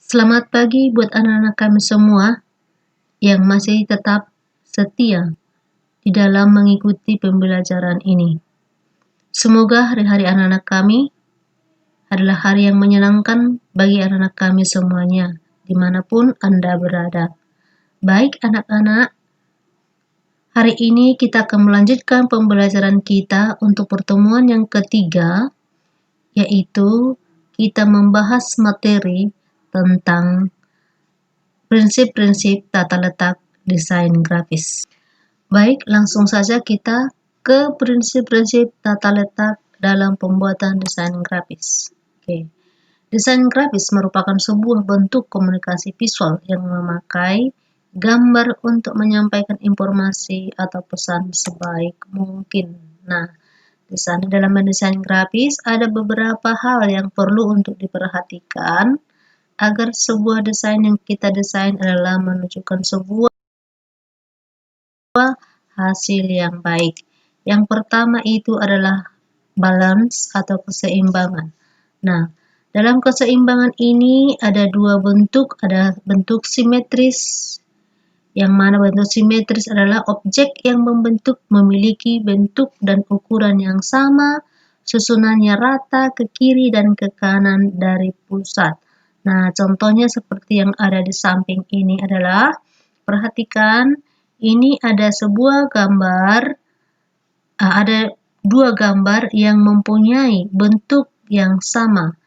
Selamat pagi buat anak-anak kami semua yang masih tetap setia di dalam mengikuti pembelajaran ini. Semoga hari-hari anak-anak kami adalah hari yang menyenangkan bagi anak-anak kami semuanya, dimanapun Anda berada. Baik anak-anak, hari ini kita akan melanjutkan pembelajaran kita untuk pertemuan yang ketiga, yaitu kita membahas materi tentang prinsip-prinsip tata letak desain grafis. Baik, langsung saja kita ke prinsip-prinsip tata letak dalam pembuatan desain grafis. Oke. Desain grafis merupakan sebuah bentuk komunikasi visual yang memakai gambar untuk menyampaikan informasi atau pesan sebaik mungkin. Nah, di sana dalam mendesain grafis ada beberapa hal yang perlu untuk diperhatikan agar sebuah desain yang kita desain adalah menunjukkan sebuah hasil yang baik. Yang pertama itu adalah balance atau keseimbangan. Nah, dalam keseimbangan ini ada dua bentuk, ada bentuk simetris, yang mana bentuk simetris adalah objek yang memiliki bentuk dan ukuran yang sama, susunannya rata ke kiri dan ke kanan dari pusat. Nah, contohnya seperti yang ada di samping ini adalah, perhatikan, ini ada sebuah gambar, ada dua gambar yang mempunyai bentuk yang sama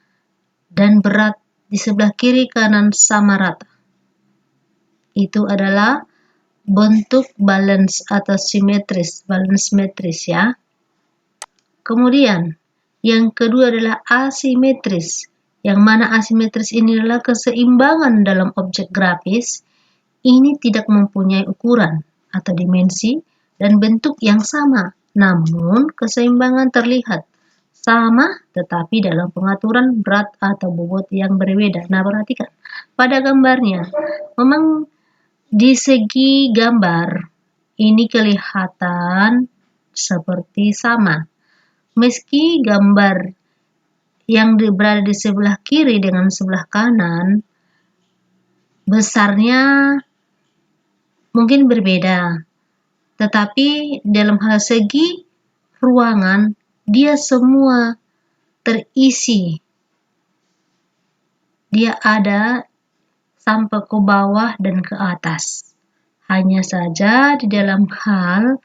dan berat di sebelah kiri kanan sama rata. Itu adalah bentuk balance atau balance metris ya. Kemudian, yang kedua adalah asimetris. Yang mana asimetris ini adalah keseimbangan dalam objek grafis. Ini tidak mempunyai ukuran atau dimensi dan bentuk yang sama, namun keseimbangan terlihat sama tetapi dalam pengaturan berat atau bobot yang berbeda. Nah, perhatikan pada gambarnya, memang di segi gambar ini kelihatan seperti sama. Meski gambar yang berada di sebelah kiri dengan sebelah kanan besarnya mungkin berbeda, tetapi dalam hal segi ruangan dia semua terisi. Dia ada sampai ke bawah dan ke atas. Hanya saja di dalam hal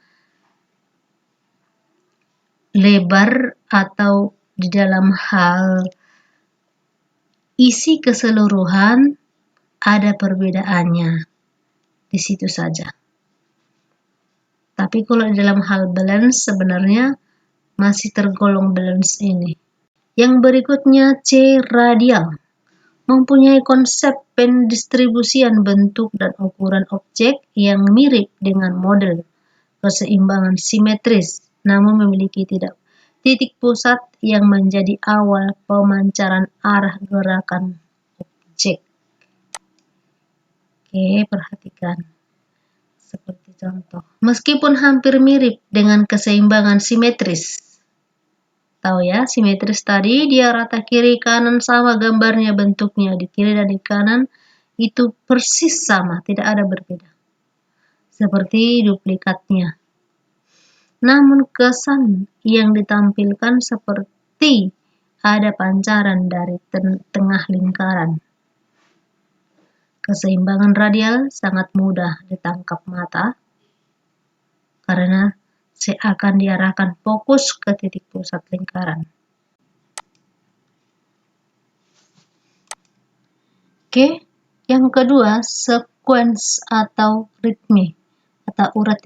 lebar atau di dalam hal isi keseluruhan ada perbedaannya. Di situ saja. Tapi kalau di dalam hal balance sebenarnya masih tergolong balance ini. Yang berikutnya C radial. Mempunyai konsep pendistribusian bentuk dan ukuran objek yang mirip dengan model keseimbangan simetris, namun memiliki titik pusat yang menjadi awal pemancaran arah gerakan objek. Oke, perhatikan. Seperti contoh. Meskipun hampir mirip dengan keseimbangan simetris. Tahu ya, simetris tadi dia rata kiri kanan sama gambarnya, bentuknya di kiri dan di kanan itu persis sama, tidak ada berbeda. Seperti duplikatnya. Namun kesan yang ditampilkan seperti ada pancaran dari tengah lingkaran. Keseimbangan radial sangat mudah ditangkap mata karena akan diarahkan fokus ke titik pusat lingkaran. Oke, yang kedua sequence atau ritme atau urut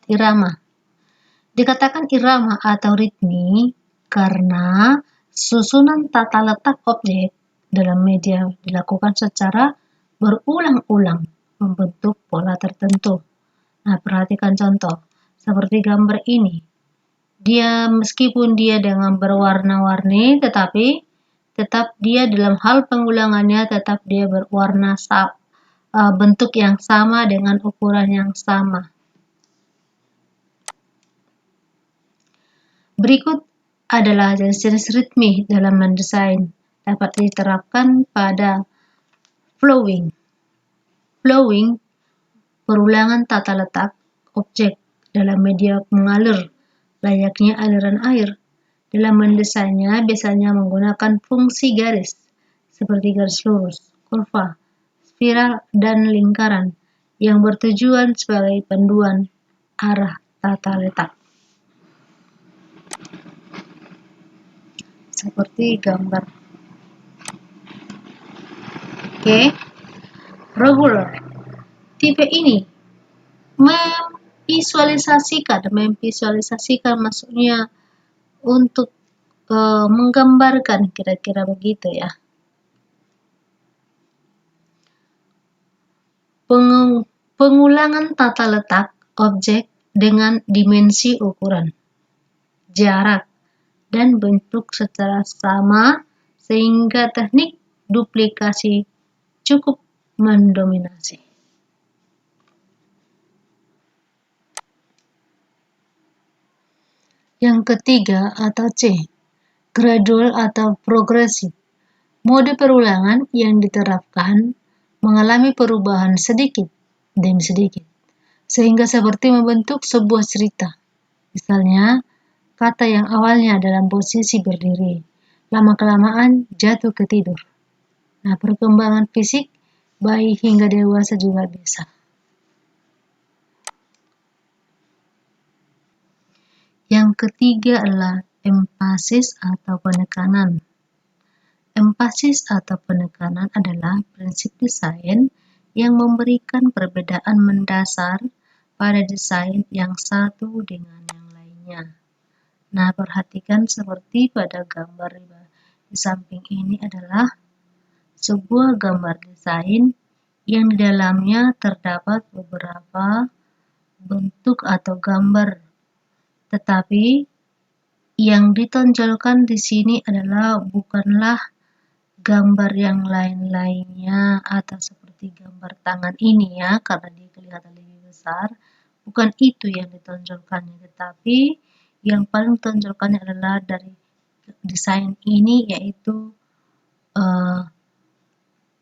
irama. Dikatakan irama atau ritme karena susunan tata letak objek dalam media dilakukan secara berulang-ulang membentuk pola tertentu. Nah, perhatikan contoh seperti gambar ini. Dia meskipun dia dengan berwarna-warni, tetapi tetap dia dalam hal pengulangannya tetap dia berwarna bentuk yang sama dengan ukuran yang sama. Berikut adalah jenis-jenis ritme dalam mendesain dapat diterapkan pada flowing. Flowing, perulangan tata letak objek dalam media mengalir, layaknya aliran air. Dalam mendesainnya biasanya menggunakan fungsi garis, seperti garis lurus, kurva, spiral, dan lingkaran, yang bertujuan sebagai panduan arah tata letak. Seperti gambar. Oke. Regular. Tipe ini memvisualisasikan maksudnya untuk menggambarkan, kira-kira begitu ya. Pengulangan tata letak objek dengan dimensi ukuran, jarak, dan bentuk secara sama sehingga teknik duplikasi cukup mendominasi. Yang ketiga atau C, gradual atau progresif. Mode perulangan yang diterapkan mengalami perubahan sedikit demi sedikit, sehingga seperti membentuk sebuah cerita. Misalnya, kata yang awalnya dalam posisi berdiri, lama-kelamaan jatuh ke tidur. Nah, perkembangan fisik bayi hingga dewasa juga bisa. Yang ketiga adalah empasis atau penekanan. Empasis atau penekanan adalah prinsip desain yang memberikan perbedaan mendasar pada desain yang satu dengan yang lainnya. Nah, perhatikan seperti pada gambar di samping ini adalah sebuah gambar desain yang di dalamnya terdapat beberapa bentuk atau gambar, tetapi yang ditonjolkan di sini adalah bukanlah gambar yang lain-lainnya atau seperti gambar tangan ini ya, karena dia kelihatan lebih besar. Bukan itu yang ditonjolkannya, tetapi yang paling ditonjolkannya adalah dari desain ini, yaitu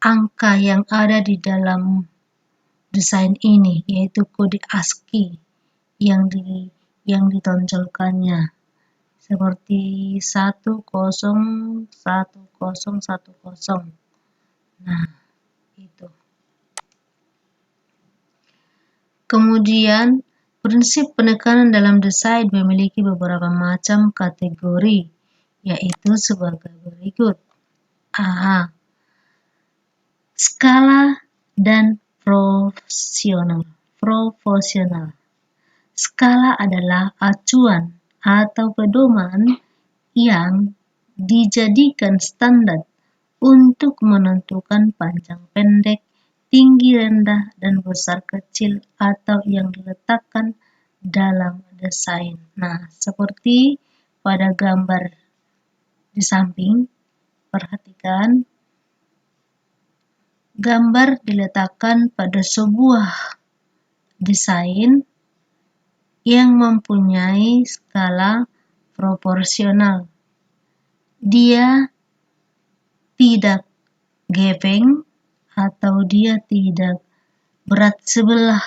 angka yang ada di dalam desain ini, yaitu kode ASCII yang ditonjolkannya, seperti 101010. Nah, itu. Kemudian, prinsip penekanan dalam desain memiliki beberapa macam kategori, yaitu sebagai berikut. A. Skala dan proporsional. Skala adalah acuan atau pedoman yang dijadikan standar untuk menentukan panjang pendek, tinggi rendah, dan besar kecil atau yang diletakkan dalam desain. Nah, seperti pada gambar di samping, perhatikan gambar diletakkan pada sebuah desain yang mempunyai skala proporsional. Dia tidak gepeng atau dia tidak berat sebelah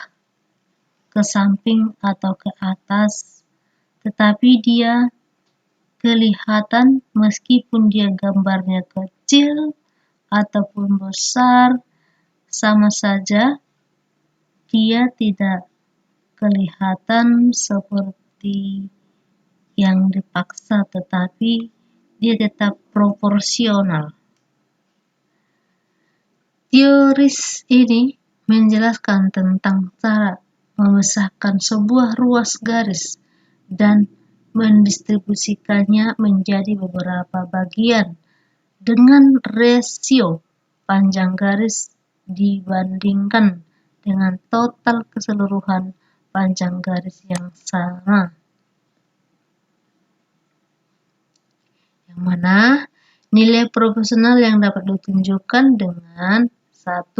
ke samping atau ke atas, tetapi dia kelihatan meskipun dia gambarnya kecil ataupun besar, sama saja dia tidak kelihatan seperti yang dipaksa, tetapi dia tetap proporsional. Teoris ini menjelaskan tentang cara memisahkan sebuah ruas garis dan mendistribusikannya menjadi beberapa bagian dengan rasio panjang garis dibandingkan dengan total keseluruhan panjang garis yang sama. Yang mana nilai proporsional yang dapat ditunjukkan dengan 1.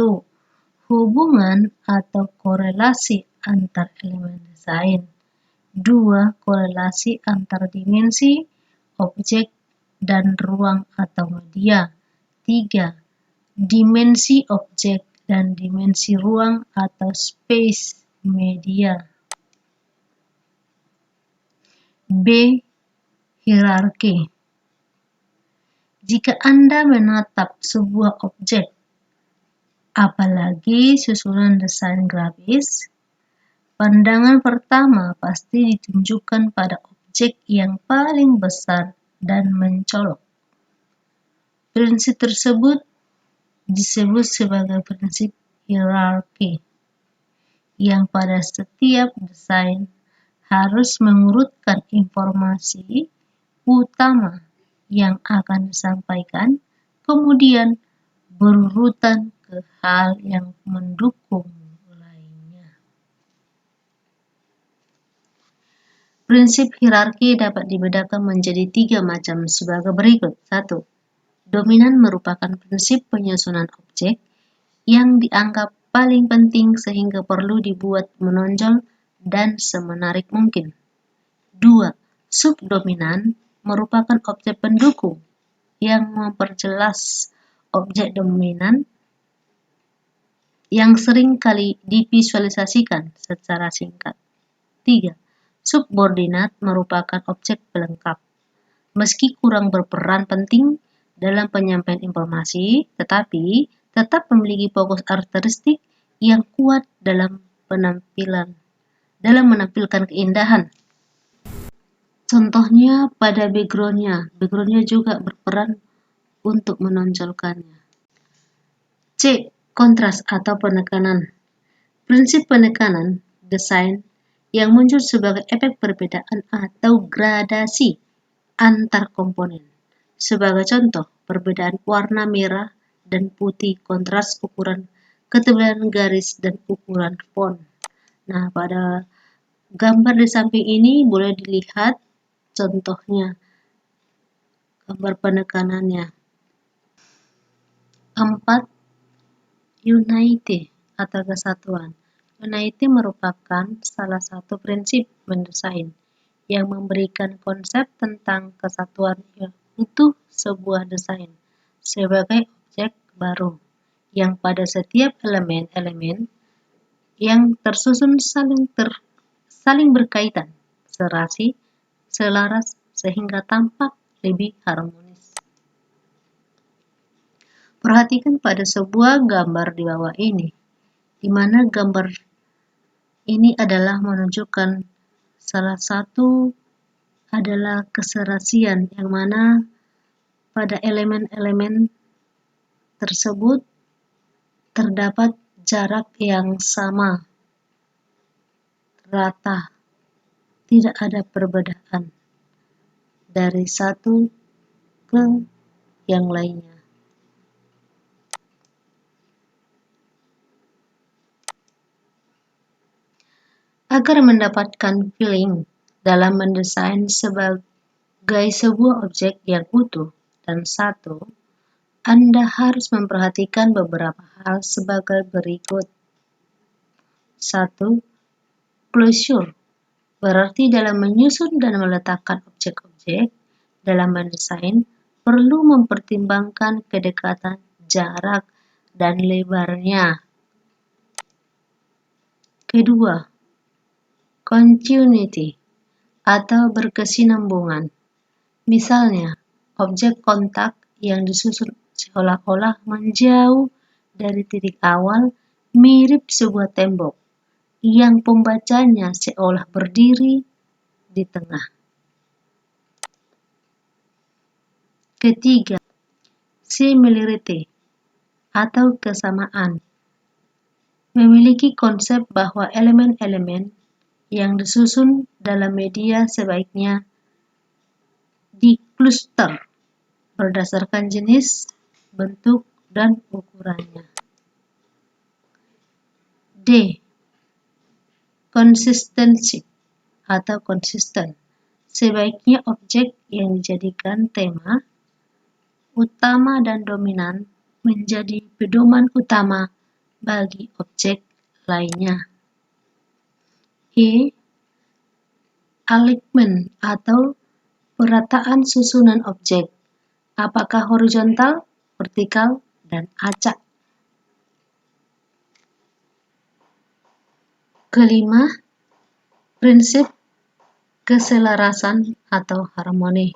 Hubungan atau korelasi antar elemen desain. 2. Korelasi antar dimensi, objek, dan ruang atau media. 3. Dimensi objek dan dimensi ruang atau space media. B. Hierarki. Jika Anda menatap sebuah objek, apalagi susunan desain grafis, pandangan pertama pasti ditunjukkan pada objek yang paling besar dan mencolok. Prinsip tersebut disebut sebagai prinsip hierarki, yang pada setiap desain harus mengurutkan informasi utama yang akan disampaikan, kemudian berurutan ke hal yang mendukung lainnya. Prinsip hierarki dapat dibedakan menjadi 3 macam sebagai berikut. 1. Dominan merupakan prinsip penyusunan objek yang dianggap paling penting sehingga perlu dibuat menonjol dan semenarik mungkin. 2. Subdominan merupakan objek pendukung yang memperjelas objek dominan yang sering kali divisualisasikan secara singkat. 3. Subordinat merupakan objek pelengkap. Meski kurang berperan penting dalam penyampaian informasi, tetapi tetap memiliki fokus karakteristik yang kuat dalam menampilkan keindahan. Contohnya pada backgroundnya juga berperan untuk menonjolkannya. C. Kontras atau penekanan. Prinsip penekanan desain yang muncul sebagai efek perbedaan atau gradasi antar komponen. Sebagai contoh, perbedaan warna merah dan putih, kontras ukuran, ketebalan garis, dan ukuran font. Nah, pada gambar di samping ini boleh dilihat contohnya, gambar penekanannya. 4. Unity atau kesatuan. Unity merupakan salah satu prinsip mendesain yang memberikan konsep tentang kesatuan utuh sebuah desain sebagai objek baru yang pada setiap elemen-elemen yang tersusun saling berkaitan, serasi, selaras sehingga tampak lebih harmonis. Perhatikan pada sebuah gambar di bawah ini, di mana gambar ini adalah menunjukkan salah satu adalah keserasian, yang mana pada elemen-elemen tersebut terdapat jarak yang sama, rata, tidak ada perbedaan dari satu ke yang lainnya. Agar mendapatkan feeling dalam mendesain sebagai sebuah objek yang utuh dan satu, Anda harus memperhatikan beberapa hal sebagai berikut. 1. Closure berarti dalam menyusun dan meletakkan objek-objek dalam mendesain perlu mempertimbangkan kedekatan, jarak, dan lebarnya. Kedua, continuity atau berkesinambungan. Misalnya, objek kontak yang disusun seolah-olah menjauh dari titik awal mirip sebuah tembok yang pembacanya seolah berdiri di tengah. Ketiga, similarity atau kesamaan. Memiliki konsep bahwa elemen-elemen yang disusun dalam media sebaiknya dikluster berdasarkan jenis, bentuk, dan ukurannya. D. Konsistensi atau konsisten. Sebaiknya objek yang dijadikan tema utama dan dominan menjadi pedoman utama bagi objek lainnya. E. Alignment atau perataan susunan objek. Apakah horizontal, vertikal, dan acak. Kelima, prinsip keselarasan atau harmoni.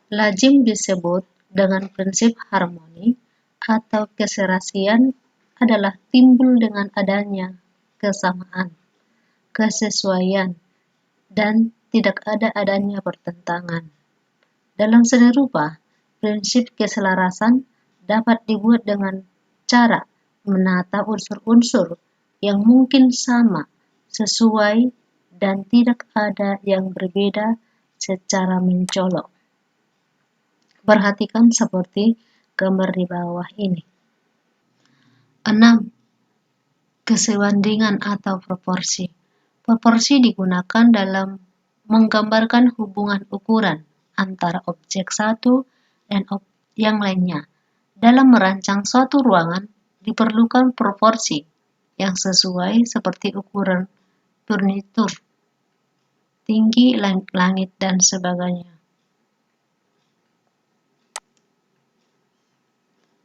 Lazim disebut dengan prinsip harmoni atau keserasian adalah timbul dengan adanya kesamaan, kesesuaian, dan tidak adanya pertentangan. Dalam seni rupa, prinsip keselarasan dapat dibuat dengan cara menata unsur-unsur yang mungkin sama, sesuai, dan tidak ada yang berbeda secara mencolok. Perhatikan seperti gambar di bawah ini. 6. Kesebandingan atau proporsi. Proporsi digunakan dalam menggambarkan hubungan ukuran antara objek satu dan yang lainnya. Dalam merancang suatu ruangan, diperlukan proporsi yang sesuai seperti ukuran furnitur, tinggi langit, dan sebagainya.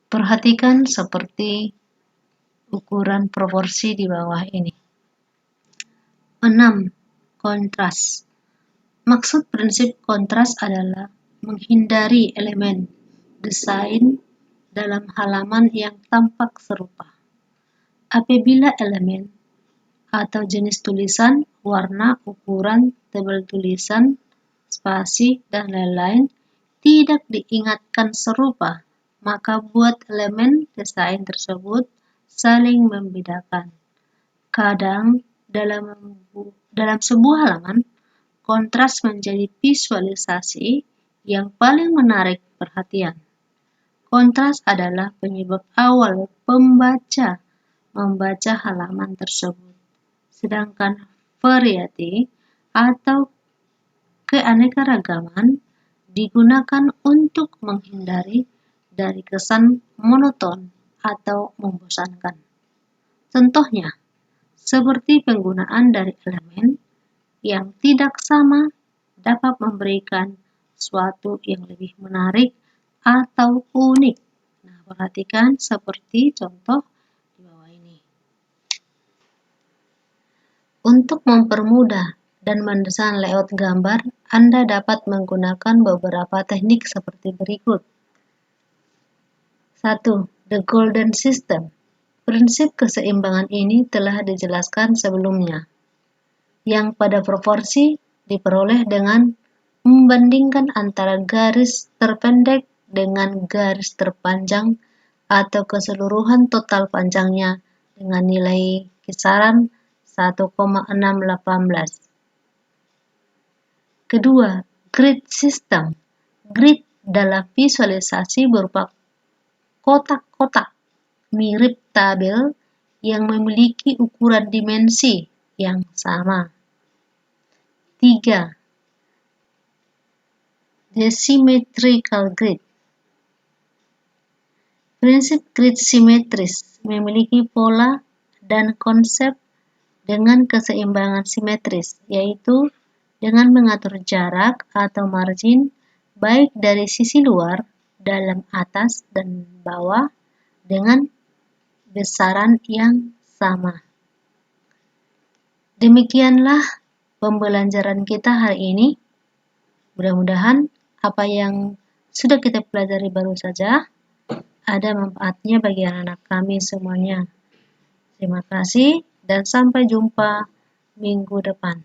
Perhatikan seperti ukuran proporsi di bawah ini. 6. Kontras. Maksud prinsip kontras adalah menghindari elemen desain dalam halaman yang tampak serupa. Apabila elemen atau jenis tulisan, warna, ukuran, tebal tulisan, spasi, dan lain-lain tidak diingatkan serupa, maka buat elemen desain tersebut saling membedakan. Kadang dalam sebuah halaman, kontras menjadi visualisasi yang paling menarik perhatian. Kontras adalah penyebab awal pembaca membaca halaman tersebut, sedangkan variati atau keanekaragaman digunakan untuk menghindari dari kesan monoton atau membosankan. Contohnya, seperti penggunaan dari elemen yang tidak sama dapat memberikan sesuatu yang lebih menarik atau unik. Nah, perhatikan seperti contoh di bawah ini. Untuk mempermudah dan mendesain layout gambar, Anda dapat menggunakan beberapa teknik seperti berikut. 1. The Golden System. Prinsip keseimbangan ini telah dijelaskan sebelumnya, yang pada proporsi diperoleh dengan membandingkan antara garis terpendek dengan garis terpanjang atau keseluruhan total panjangnya dengan nilai kisaran 1,618. Kedua, grid system. Grid dalam visualisasi berupa kotak-kotak mirip tabel yang memiliki ukuran dimensi yang sama. 3. The Symmetrical Grid. Prinsip grid simetris memiliki pola dan konsep dengan keseimbangan simetris, yaitu dengan mengatur jarak atau margin baik dari sisi luar, dalam, atas, dan bawah dengan besaran yang sama. Demikianlah pembelajaran kita hari ini. Mudah-mudahan apa yang sudah kita pelajari baru saja ada manfaatnya bagi anak-anak kami semuanya. Terima kasih dan sampai jumpa minggu depan.